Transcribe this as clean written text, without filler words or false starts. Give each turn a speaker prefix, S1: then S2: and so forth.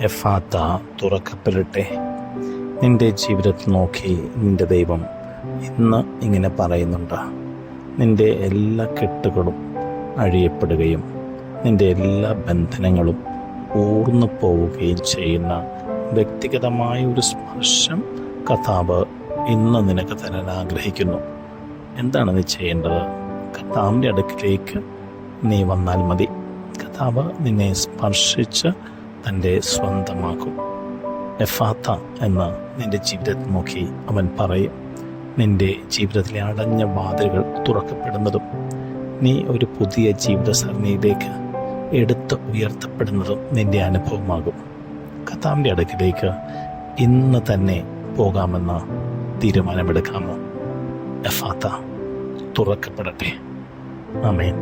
S1: എഫാത്ത തുറക്കപ്പെടട്ടെ. നിൻ്റെ ജീവിതത്തിൽ നോക്കി നിൻ്റെ ദൈവം ഇന്ന് ഇങ്ങനെ പറയുന്നുണ്ട്. നിൻ്റെ എല്ലാ കെട്ടുകളും അഴിയപ്പെടുകയും നിൻ്റെ എല്ലാ ബന്ധനങ്ങളും ഊർന്നു പോവുകയും ചെയ്യുന്ന വ്യക്തിഗതമായ ഒരു സ്പർശം കർത്താവ് ഇന്ന് നിനക്ക് തരാൻ ആഗ്രഹിക്കുന്നു. എന്താണ് നീ ചെയ്യേണ്ടത്? കർത്താവിൻ്റെ അടുക്കിലേക്ക് നീ വന്നാൽ മതി. കർത്താവ് നിന്നെ സ്പർശിച്ച് തൻ്റെ സ്വന്തമാക്കും. എഫാത്ത എന്ന് നിൻ്റെ ജീവിതത്തിൽ നോക്കി അവൻ പറയും. നിൻ്റെ ജീവിതത്തിലെ അടഞ്ഞ വാതിലുകൾ തുറക്കപ്പെടുന്നതും നീ ഒരു പുതിയ ജീവിത സരണിയിലേക്ക് എടുത്ത് ഉയർത്തപ്പെടുന്നതും നിൻ്റെ അനുഭവമാകും. കർത്താവിൻ്റെ അടുക്കിലേക്ക് ഇന്ന് തന്നെ പോകാമെന്ന് തീരുമാനമെടുക്കാമോ? എഫാത്ത തുറക്കപ്പെടട്ടെ. ആമേൻ.